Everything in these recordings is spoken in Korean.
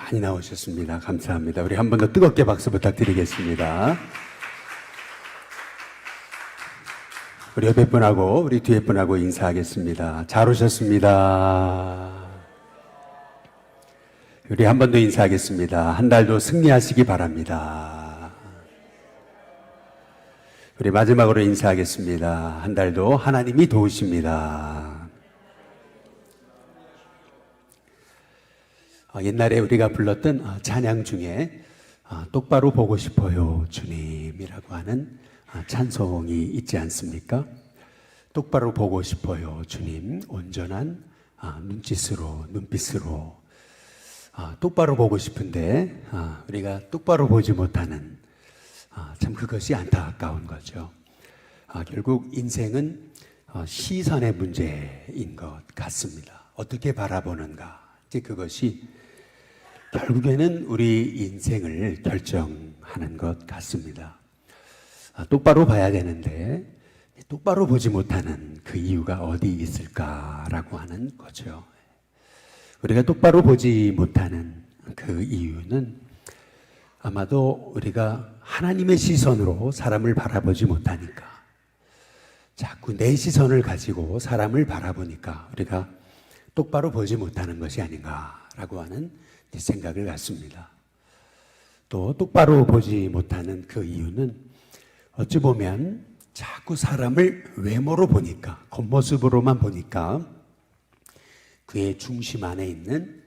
많이 나오셨습니다. 감사합니다. 우리 한 번 더 뜨겁게 박수 부탁드리겠습니다. 우리 옆에 분하고 우리 뒤에 분하고 인사하겠습니다. 잘 오셨습니다. 우리 한 번 더 인사하겠습니다. 한 달도 승리하시기 바랍니다. 우리 마지막으로 인사하겠습니다. 한 달도 하나님이 도우십니다. 옛날에 우리가 불렀던 찬양 중에 똑바로 보고 싶어요 주님이라고 하는 찬송이 있지 않습니까? 똑바로 보고 싶어요 주님, 온전한 눈빛으로 똑바로 보고 싶은데 우리가 똑바로 보지 못하는 참 그것이 안타까운 거죠. 결국 인생은 시선의 문제인 것 같습니다. 어떻게 바라보는가, 이제 그것이 결국에는 우리 인생을 결정하는 것 같습니다. 똑바로 봐야 되는데 똑바로 보지 못하는 그 이유가 어디 있을까라고 하는 거죠. 우리가 똑바로 보지 못하는 그 이유는 아마도 우리가 하나님의 시선으로 사람을 바라보지 못하니까, 자꾸 내 시선을 가지고 사람을 바라보니까 우리가 똑바로 보지 못하는 것이 아닌가라고 하는 생각을 갖습니다. 또 똑바로 보지 못하는 그 이유는 어찌 보면 자꾸 사람을 외모로 보니까, 겉모습으로만 보니까 그의 중심 안에 있는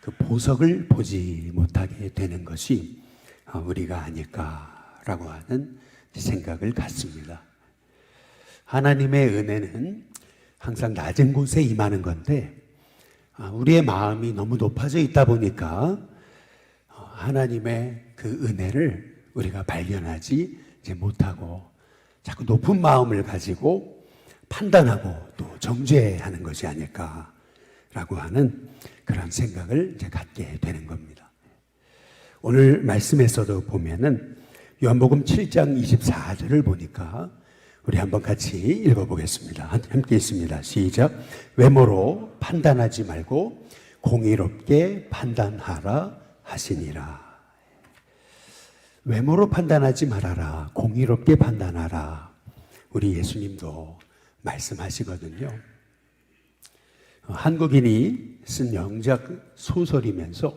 그 보석을 보지 못하게 되는 것이 우리가 아닐까라고 하는 생각을 갖습니다. 하나님의 은혜는 항상 낮은 곳에 임하는 건데, 우리의 마음이 너무 높아져 있다 보니까 하나님의 그 은혜를 우리가 발견하지 못하고 자꾸 높은 마음을 가지고 판단하고 또 정죄하는 것이 아닐까라고 하는 그런 생각을 이제 갖게 되는 겁니다. 오늘 말씀에서도 보면은 요한복음 7장 24절을 보니까 우리 한번 같이 읽어보겠습니다. 함께 있습니다. 시작. 외모로 판단하지 말고 공의롭게 판단하라 하시니라. 외모로 판단하지 말아라, 공의롭게 판단하라. 우리 예수님도 말씀하시거든요. 한국인이 쓴 영작 소설이면서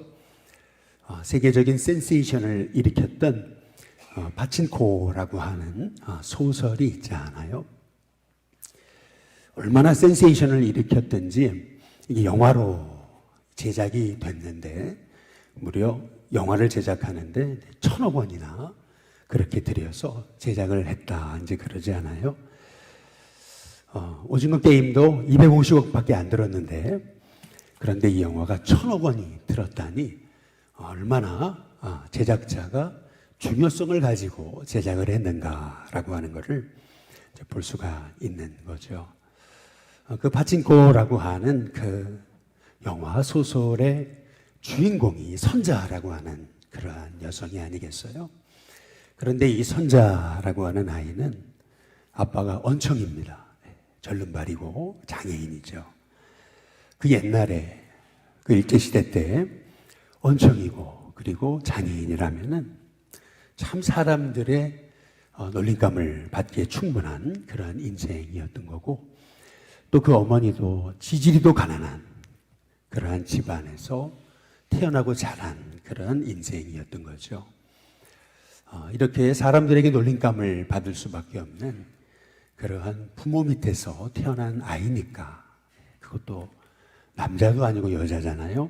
세계적인 센세이션을 일으켰던 파친코라고 하는 소설이 있지 않아요? 얼마나 센세이션을 일으켰든지 이게 영화로 제작이 됐는데, 무려 영화를 제작하는데 1,000억 원이나 그렇게 들여서 제작을 했다, 이제 그러지 않아요? 오징어 게임도 250억밖에 안 들었는데, 그런데 이 영화가 1,000억 원이 들었다니 얼마나 제작자가 중요성을 가지고 제작을 했는가라고 하는 것을 볼 수가 있는 거죠. 그 파친코라고 하는 그 영화 소설의 주인공이 선자라고 하는 그러한 여성이 아니겠어요? 그런데 이 선자라고 하는 아이는 아빠가 언청입니다. 절름발이고 장애인이죠. 그 옛날에 그 일제시대 때 언청이고 그리고 장애인이라면은 참 사람들의 놀림감을 받기에 충분한 그러한 인생이었던 거고, 또 그 어머니도 지지리도 가난한 그러한 집안에서 태어나고 자란 그러한 인생이었던 거죠. 이렇게 사람들에게 놀림감을 받을 수밖에 없는 그러한 부모 밑에서 태어난 아이니까, 그것도 남자도 아니고 여자잖아요.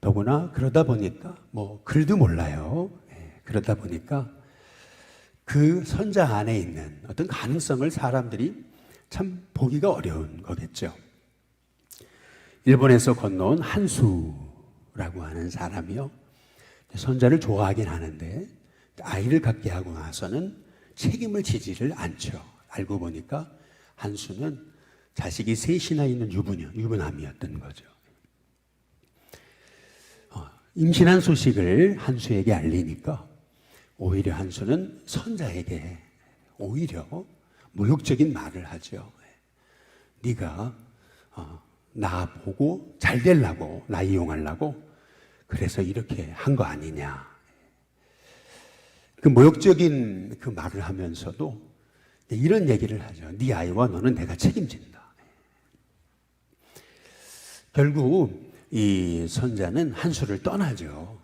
더구나 그러다 보니까 글도 몰라요. 그러다 보니까 그 선자 안에 있는 어떤 가능성을 사람들이 참 보기가 어려운 거겠죠. 일본에서 건너온 한수라고 하는 사람이요, 선자를 좋아하긴 하는데 아이를 갖게 하고 나서는 책임을 지지를 않죠. 알고 보니까 한수는 자식이 셋이나 있는 유부남이었던 거죠. 임신한 소식을 한수에게 알리니까 오히려 한수는 선자에게 오히려 모욕적인 말을 하죠. 네가 나 보고 잘 되려고, 나 이용하려고 그래서 이렇게 한 거 아니냐. 그 모욕적인 그 말을 하면서도 이런 얘기를 하죠. 네 아이와 너는 내가 책임진다. 결국 이 선자는 한수를 떠나죠.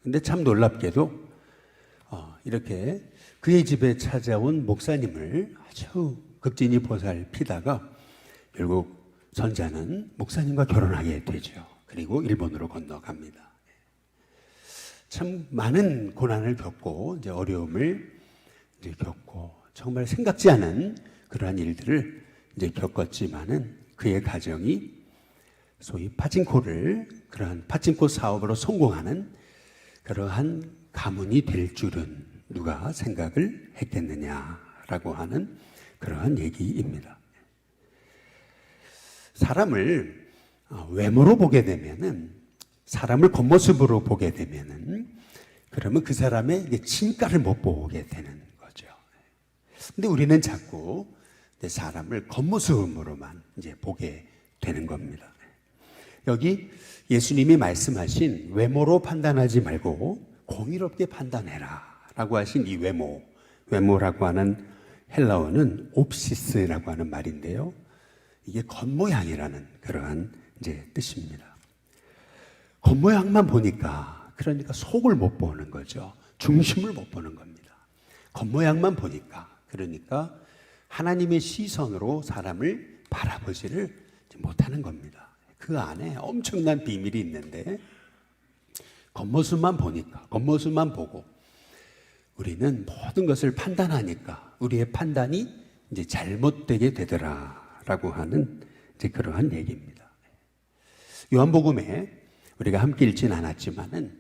근데 참 놀랍게도 이렇게 그의 집에 찾아온 목사님을 아주 극진히 보살피다가 결국 선자는 목사님과 결혼하게 되죠. 그리고 일본으로 건너갑니다. 참 많은 고난을 겪고 이제 어려움을 이제 겪고 정말 생각지 않은 그러한 일들을 이제 겪었지만은 그의 가정이 소위 그러한 파친코 사업으로 성공하는 그러한 가문이 될 줄은 누가 생각을 했겠느냐라고 하는 그러한 얘기입니다. 사람을 외모로 보게 되면은, 사람을 겉모습으로 보게 되면은, 그러면 그 사람의 진가를 못 보게 되는 거죠. 근데 우리는 자꾸 사람을 겉모습으로만 이제 보게 되는 겁니다. 여기 예수님이 말씀하신 외모로 판단하지 말고 공의롭게 판단해라 라고 하신 이 외모라고 하는 헬라어는 옵시스라고 하는 말인데요. 이게 겉모양이라는 그러한 이제 뜻입니다. 겉모양만 보니까, 그러니까 속을 못 보는 거죠. 중심을 못 보는 겁니다. 겉모양만 보니까, 그러니까 하나님의 시선으로 사람을 바라보지를 못하는 겁니다. 그 안에 엄청난 비밀이 있는데 겉모습만 보고 우리는 모든 것을 판단하니까 우리의 판단이 이제 잘못되게 되더라라고 하는 이제 그러한 얘기입니다. 요한복음에 우리가 함께 읽진 않았지만은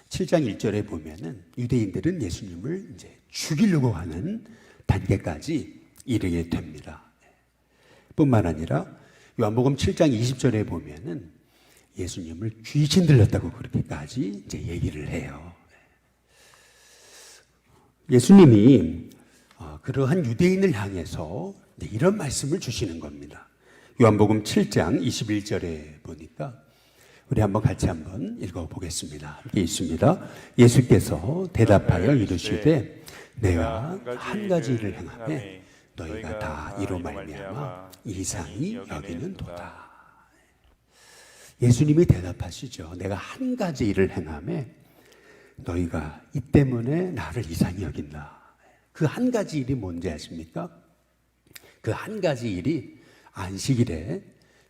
7장 1절에 보면은 유대인들은 예수님을 이제 죽이려고 하는 단계까지 이르게 됩니다. 뿐만 아니라 요한복음 7장 20절에 보면은 예수님을 귀신 들렸다고 그렇게까지 이제 얘기를 해요. 예수님이 그러한 유대인을 향해서 이런 말씀을 주시는 겁니다. 요한복음 7장 21절에 보니까 우리 같이 한번 읽어보겠습니다. 이렇게 있습니다. 예수께서 대답하여 이르시되 내가 한 가지 일을 행하매 너희가 다 이로 말미암아 이상히 여기는도다. 예수님이 대답하시죠. 내가 한 가지 일을 행하매 너희가 이 때문에 나를 이상히 여긴다. 그 한 가지 일이 뭔지 아십니까? 그 한 가지 일이 안식일에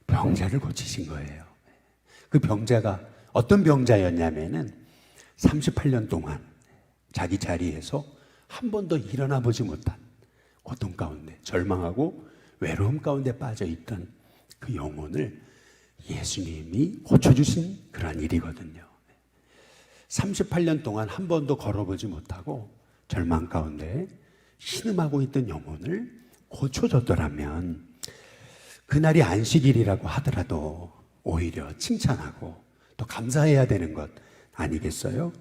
병자를 고치신 거예요. 그 병자가 어떤 병자였냐면은 38년 동안 자기 자리에서 한 번도 일어나 보지 못한 고통 가운데, 절망하고 외로움 가운데 빠져 있던 그 영혼을 예수님이 고쳐주신 그런 일이거든요. 38년 동안 한 번도 걸어보지 못하고 절망 가운데 신음하고 있던 영혼을 고쳐줬더라면 그날이 안식일이라고 하더라도 오히려 칭찬하고 또 감사해야 되는 것 아니겠어요?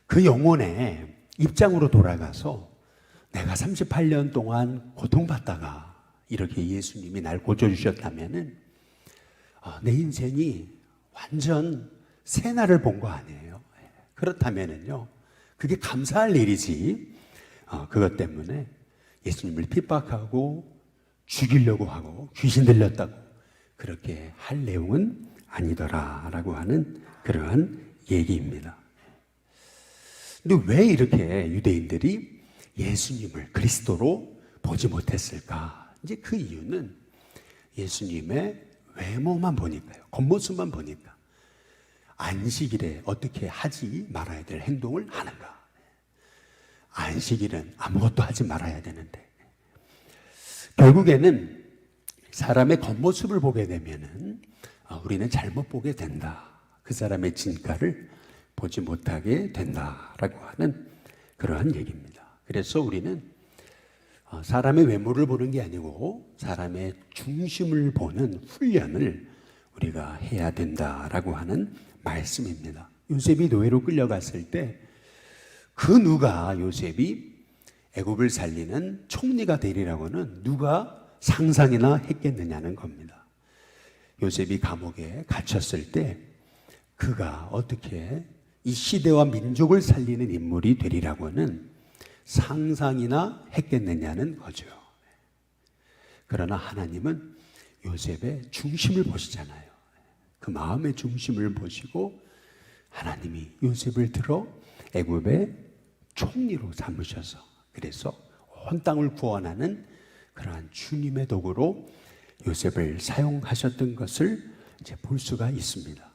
그 영혼의 입장으로 돌아가서 내가 38년 동안 고통받다가 이렇게 예수님이 날 고쳐주셨다면은 내 인생이 완전 새 날을 본 거 아니에요. 그렇다면은요, 그게 감사할 일이지. 그것 때문에 예수님을 핍박하고 죽이려고 하고 귀신 들렸다고 그렇게 할 내용은 아니더라라고 하는 그러한 얘기입니다. 근데 왜 이렇게 유대인들이 예수님을 그리스도로 보지 못했을까? 이제 그 이유는 예수님의 외모만 보니까요. 겉모습만 보니까. 안식일에 어떻게 하지 말아야 될 행동을 하는가? 안식일은 아무것도 하지 말아야 되는데. 결국에는 사람의 겉모습을 보게 되면은 우리는 잘못 보게 된다. 그 사람의 진가를 보지 못하게 된다라고 하는 그러한 얘기입니다. 그래서 우리는 사람의 외모를 보는 게 아니고 사람의 중심을 보는 훈련을 우리가 해야 된다라고 하는 말씀입니다. 요셉이 노예로 끌려갔을 때 그 누가 요셉이 애굽을 살리는 총리가 되리라고는 누가 상상이나 했겠느냐는 겁니다. 요셉이 감옥에 갇혔을 때 그가 어떻게 이 시대와 민족을 살리는 인물이 되리라고는 상상이나 했겠느냐는 거죠. 그러나 하나님은 요셉의 중심을 보시잖아요. 그 마음의 중심을 보시고 하나님이 요셉을 들어 애굽의 총리로 삼으셔서 그래서 온 땅을 구원하는 그러한 주님의 도구로 요셉을 사용하셨던 것을 이제 볼 수가 있습니다.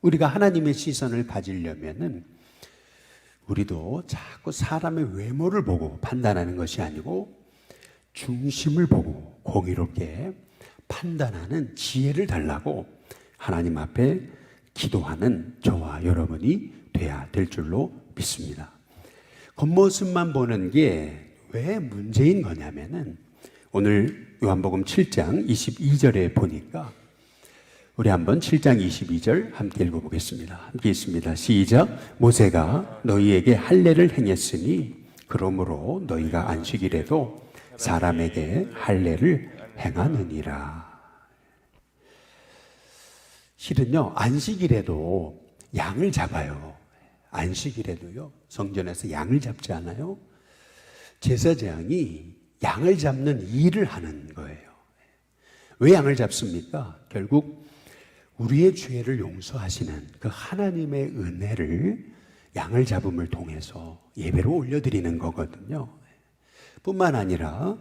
우리가 하나님의 시선을 가지려면은 우리도 자꾸 사람의 외모를 보고 판단하는 것이 아니고 중심을 보고 공의롭게 판단하는 지혜를 달라고 하나님 앞에 기도하는 저와 여러분이 돼야 될 줄로 믿습니다. 겉모습만 보는 게 왜 문제인 거냐면은 오늘 요한복음 7장 22절에 보니까 우리 한번 7장 22절 함께 읽어보겠습니다. 함께 있습니다. 시작. 모세가 너희에게 할례를 행했으니 그러므로 너희가 안식일에도 사람에게 할례를 행하느니라. 실은요, 안식일에도 양을 잡아요. 안식일에도요, 성전에서 양을 잡지 않아요? 제사장이 양을 잡는 일을 하는 거예요. 왜 양을 잡습니까? 결국 우리의 죄를 용서하시는 그 하나님의 은혜를 양을 잡음을 통해서 예배로 올려드리는 거거든요. 뿐만 아니라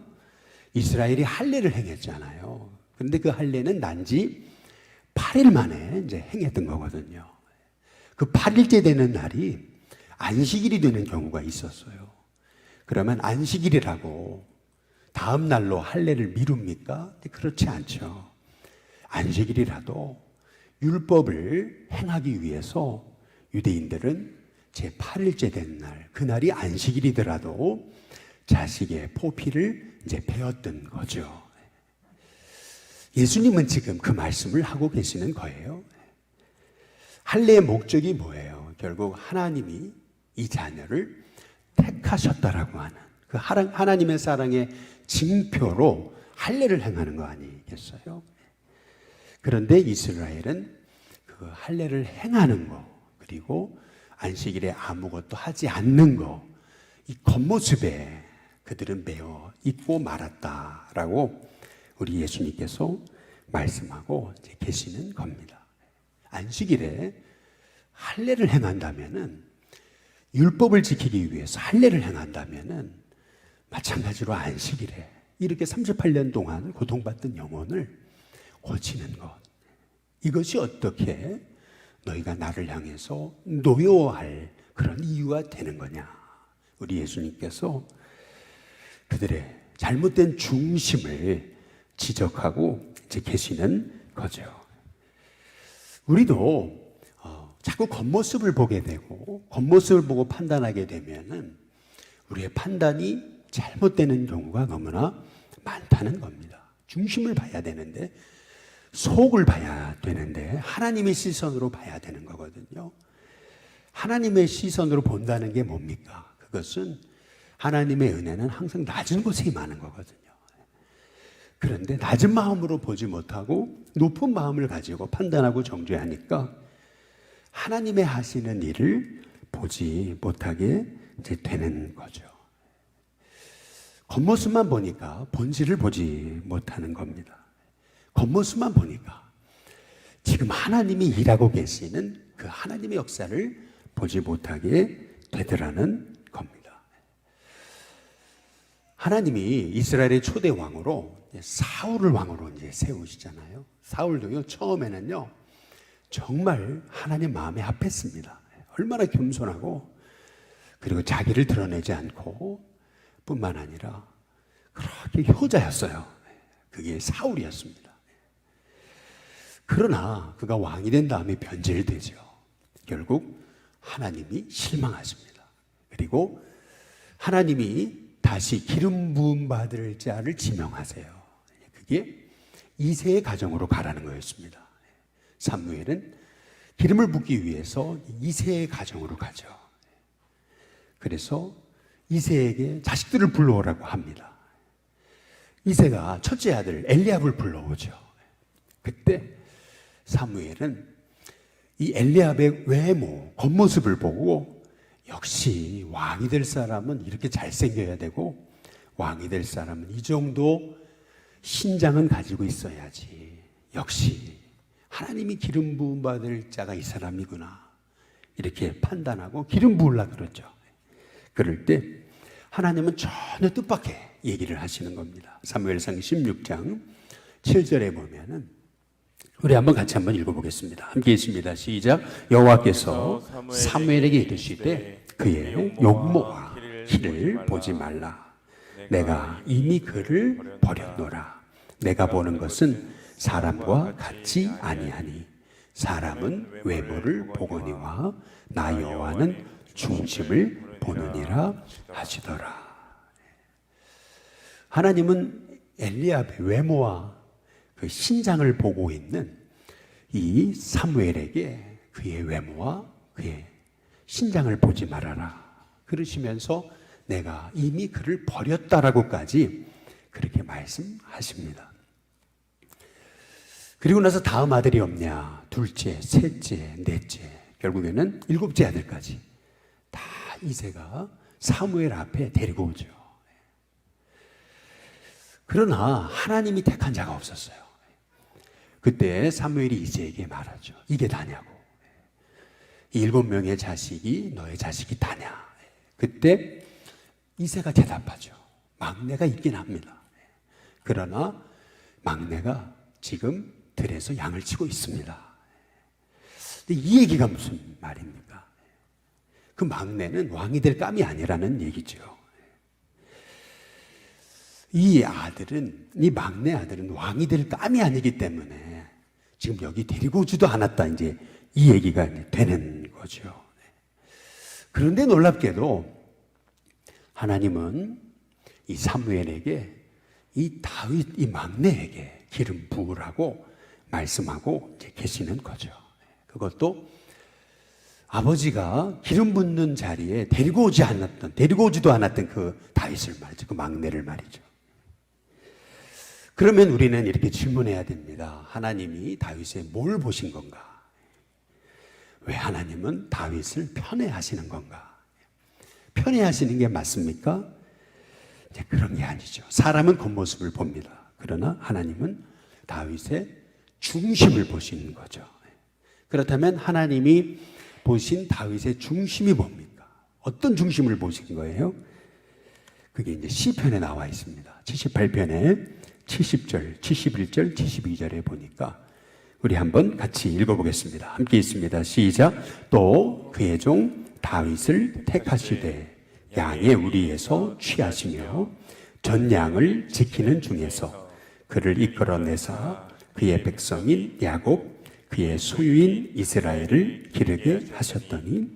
이스라엘이 할례를 행했잖아요. 그런데 그 할례는 난지 8일 만에 이제 행했던 거거든요. 그 8일째 되는 날이 안식일이 되는 경우가 있었어요. 그러면 안식일이라고 다음 날로 할례를 미룹니까? 그렇지 않죠. 안식일이라도 율법을 행하기 위해서 유대인들은 제8일째 된 날, 그날이 안식일이더라도 자식의 포피를 이제 베었던 거죠. 예수님은 지금 그 말씀을 하고 계시는 거예요. 할례의 목적이 뭐예요? 결국 하나님이 이 자녀를 택하셨다라고 하는 그 하나님의 사랑의 징표로 할례를 행하는 거 아니겠어요? 그런데 이스라엘은 그 할례를 행하는 거 그리고 안식일에 아무것도 하지 않는 거 이 겉모습에 그들은 매어 있고 말았다라고 우리 예수님께서 말씀하고 계시는 겁니다. 안식일에 할례를 행한다면은 율법을 지키기 위해서 할례를 행한다면은 마찬가지로 안식일에 이렇게 38년 동안 고통받던 영혼을 고치는 것. 이것이 어떻게 너희가 나를 향해서 노여워할 그런 이유가 되는 거냐. 우리 예수님께서 그들의 잘못된 중심을 지적하고 이제 계시는 거죠. 우리도 자꾸 겉모습을 보게 되고 겉모습을 보고 판단하게 되면은 우리의 판단이 잘못되는 경우가 너무나 많다는 겁니다. 중심을 봐야 되는데 속을 봐야 되는데 하나님의 시선으로 봐야 되는 거거든요. 하나님의 시선으로 본다는 게 뭡니까? 그것은 하나님의 은혜는 항상 낮은 곳에 임하는 거거든요. 그런데 낮은 마음으로 보지 못하고 높은 마음을 가지고 판단하고 정죄하니까 하나님의 하시는 일을 보지 못하게 이제 되는 거죠. 겉모습만 보니까 본질을 보지 못하는 겁니다. 겉모습만 보니까 지금 하나님이 일하고 계시는 그 하나님의 역사를 보지 못하게 되더라는 겁니다. 하나님이 이스라엘의 초대 왕으로 사울을 왕으로 이제 세우시잖아요. 사울도요, 처음에는요, 정말 하나님 마음에 합했습니다. 얼마나 겸손하고, 그리고 자기를 드러내지 않고, 뿐만 아니라, 그렇게 효자였어요. 그게 사울이었습니다. 그러나, 그가 왕이 된 다음에 변질되죠. 결국, 하나님이 실망하십니다. 그리고, 하나님이 다시 기름 부음 받을 자를 지명하세요. 그게 이새의 가정으로 가라는 거였습니다. 사무엘은 기름을 붓기 위해서 이새의 가정으로 가죠. 그래서 이새에게 자식들을 불러오라고 합니다. 이새가 첫째 아들 엘리압을 불러오죠. 그때 사무엘은 이 엘리압의 외모, 겉모습을 보고 역시 왕이 될 사람은 이렇게 잘생겨야 되고 왕이 될 사람은 이 정도 신장은 가지고 있어야지. 역시 하나님이 기름 부음 받을 자가 이 사람이구나. 이렇게 판단하고 기름 부으려고 그러죠. 그럴 때 하나님은 전혀 뜻밖의 얘기를 하시는 겁니다. 사무엘상 16장 7절에 보면은 우리 같이 한번 읽어보겠습니다. 함께 있습니다. 시작. 여호와께서 사무엘에게 이르시되 그의 용모와 키를 보지 말라. 내가 이미 그를 버렸노라. 내가 보는 것은 사람과 같지 아니하니 사람은 외모를 보거니와 나 여호와는 중심을 보느니라 하시더라. 하나님은 엘리압의 외모와 그 신장을 보고 있는 이 사무엘에게 그의 외모와 그의 신장을 보지 말아라. 그러시면서 내가 이미 그를 버렸다라고까지 그렇게 말씀하십니다. 그리고 나서 다음 아들이 없냐? 둘째, 셋째, 넷째, 결국에는 일곱째 아들까지 다 이새가 사무엘 앞에 데리고 오죠. 그러나 하나님이 택한 자가 없었어요. 그때 사무엘이 이새에게 말하죠. 이게 다냐고. 7명의 자식이 너의 자식이 다냐. 그때 이새가 대답하죠. 막내가 있긴 합니다. 그러나 막내가 지금 들에서 양을 치고 있습니다. 근데 이 얘기가 무슨 말입니까? 그 막내는 왕이 될 감이 아니라는 얘기죠. 이 막내 아들은 왕이 될 감이 아니기 때문에 지금 여기 데리고 오지도 않았다. 이제 이 얘기가 되는 거죠. 그런데 놀랍게도 하나님은 이 사무엘에게 이 다윗, 이 막내에게 기름 부으라고 말씀하고 이제 계시는 거죠. 그것도 아버지가 기름 붓는 자리에 데리고 오지도 않았던 그 다윗을 말이죠. 그 막내를 말이죠. 그러면 우리는 이렇게 질문해야 됩니다. 하나님이 다윗에 뭘 보신 건가? 왜 하나님은 다윗을 편애하시는 건가? 편애하시는 게 맞습니까? 이제 그런 게 아니죠. 사람은 겉모습을 봅니다. 그러나 하나님은 다윗의 중심을 보시는 거죠. 그렇다면 하나님이 보신 다윗의 중심이 뭡니까? 어떤 중심을 보신 거예요? 그게 이제 시편에 나와 있습니다. 78편에 70절, 71절, 72절에 보니까 우리 한번 같이 읽어보겠습니다. 함께 있습니다. 시작. 또 그의 종 다윗을 택하시되 양의 우리에서 취하시며 전 양을 지키는 중에서 그를 이끌어내사 그의 백성인 야곱 그의 소유인 이스라엘을 기르게 하셨더니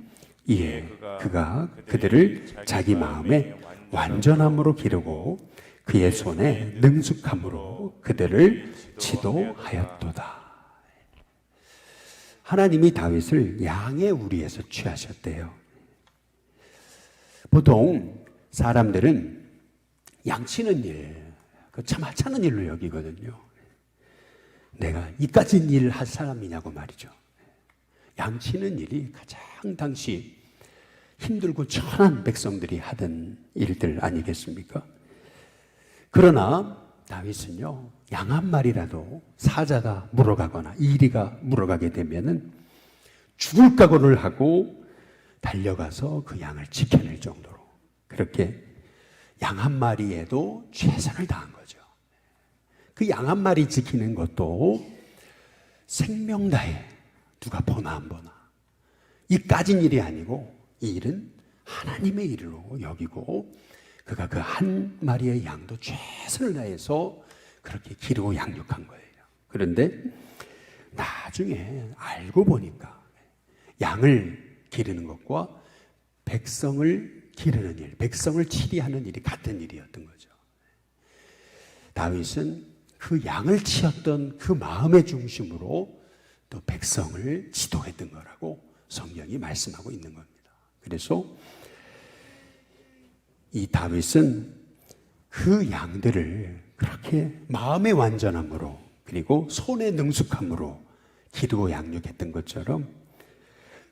이에 그가 그들을 자기 마음에 완전함으로 기르고 그의 손에 능숙함으로 그들을 지도하였도다. 하나님이 다윗을 양의 우리에서 취하셨대요. 보통 사람들은 양치는 일, 참 하찮은 일로 여기거든요. 내가 이까진 일을 할 사람이냐고 말이죠. 양치는 일이 가장 당시 힘들고 천한 백성들이 하던 일들 아니겠습니까? 그러나 다윗은요, 양 한 마리라도 사자가 물어가거나 이리가 물어가게 되면은 죽을 각오를 하고 달려가서 그 양을 지켜낼 정도로 그렇게 양 한 마리에도 최선을 다한 거죠. 그 양 한 마리 지키는 것도 생명 다해 누가 보나 안 보나 이까진 일이 아니고 이 일은 하나님의 일로 여기고 그가 그 한 마리의 양도 최선을 다해서 그렇게 기르고 양육한 거예요. 그런데 나중에 알고 보니까 양을 기르는 것과 백성을 기르는 일, 백성을 치리하는 일이 같은 일이었던 거죠. 다윗은 그 양을 치었던 그 마음의 중심으로 또 백성을 지도했던 거라고 성경이 말씀하고 있는 겁니다. 그래서 이 다윗은 그 양들을 그렇게 마음의 완전함으로 그리고 손의 능숙함으로 기르고 양육했던 것처럼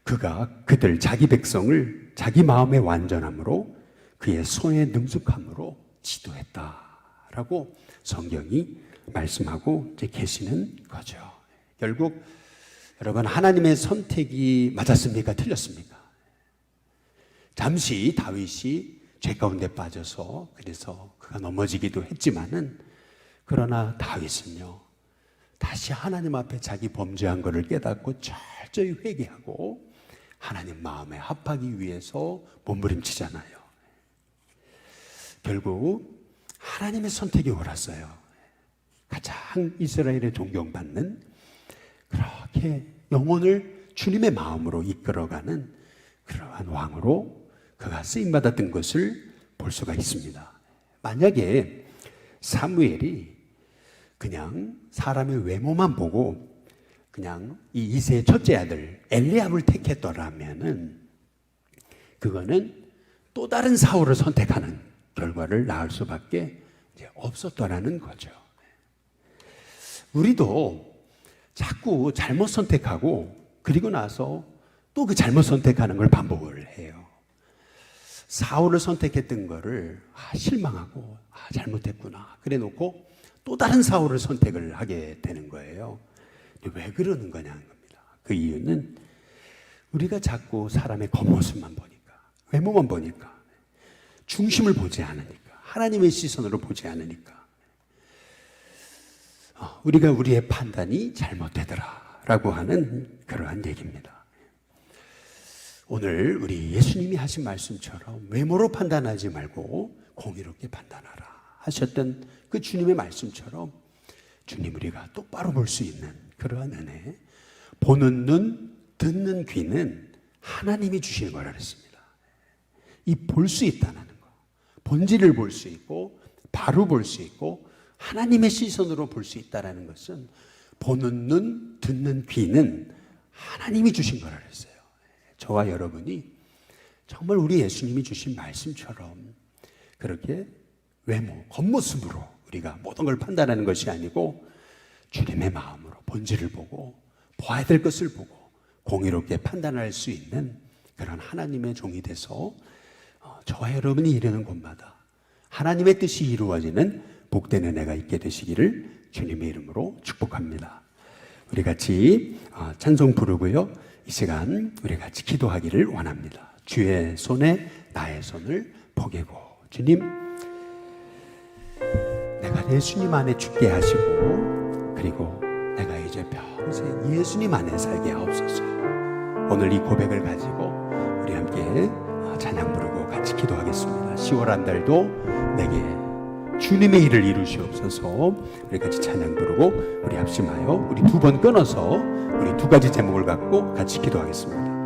그가 그들 자기 백성을 자기 마음의 완전함으로 그의 손의 능숙함으로 지도했다라고 성경이 말씀하고 이제 계시는 거죠. 결국 여러분, 하나님의 선택이 맞았습니까? 틀렸습니까? 잠시 다윗이 죄 가운데 빠져서 그래서 그가 넘어지기도 했지만은, 그러나 다윗은요 다시 하나님 앞에 자기 범죄한 것을 깨닫고 철저히 회개하고 하나님 마음에 합하기 위해서 몸부림치잖아요. 결국 하나님의 선택이 옳았어요. 가장 이스라엘에 존경받는, 그렇게 영혼을 주님의 마음으로 이끌어가는 그러한 왕으로 그가 쓰임받았던 것을 볼 수가 있습니다. 만약에 사무엘이 그냥 사람의 외모만 보고 그냥 이 이세의 첫째 아들 엘리압을 택했더라면은 그거는 또 다른 사울을 선택하는 결과를 낳을 수밖에 이제 없었더라는 거죠. 우리도 자꾸 잘못 선택하고 그리고 나서 또 그 잘못 선택하는 걸 반복을 해요. 사울을 선택했던 거를 실망하고 잘못했구나 그래 놓고 또 다른 사울을 선택을 하게 되는 거예요. 왜 그러는 거냐는 겁니다. 그 이유는 우리가 자꾸 사람의 겉모습만 보니까, 외모만 보니까, 중심을 보지 않으니까, 하나님의 시선으로 보지 않으니까 우리가 우리의 판단이 잘못되더라라고 하는 그러한 얘기입니다. 오늘 우리 예수님이 하신 말씀처럼 외모로 판단하지 말고 공의롭게 판단하라 하셨던 그 주님의 말씀처럼 주님 우리가 똑바로 볼 수 있는 그러한 은혜, 보는 눈, 듣는 귀는 하나님이 주시는 거라 그랬습니다. 이 볼 수 있다는 거, 본질을 볼 수 있고 바로 볼 수 있고 하나님의 시선으로 볼 수 있다는 것은 보는 눈, 듣는 귀는 하나님이 주신 거라 그랬어요. 저와 여러분이 정말 우리 예수님이 주신 말씀처럼 그렇게 외모, 겉모습으로 우리가 모든 걸 판단하는 것이 아니고 주님의 마음으로 본질을 보고 봐야 될 것을 보고 공의롭게 판단할 수 있는 그런 하나님의 종이 돼서 저와 여러분이 이르는 곳마다 하나님의 뜻이 이루어지는 복된 은혜가 있게 되시기를 주님의 이름으로 축복합니다. 우리 같이 찬송 부르고요. 이 시간 우리 같이 기도하기를 원합니다. 주의 손에 나의 손을 포개고, 주님 내가 예수님 안에 죽게 하시고 그리고 내가 이제 평생 예수님 안에 살게 하옵소서. 오늘 이 고백을 가지고 우리 함께 찬양 부르고 같이 기도하겠습니다. 10월 한 달도 내게 주님의 일을 이루시옵소서. 우리 같이 찬양 부르고 우리 합심하여 우리 두 번 끊어서 우리 두 가지 제목을 갖고 같이 기도하겠습니다.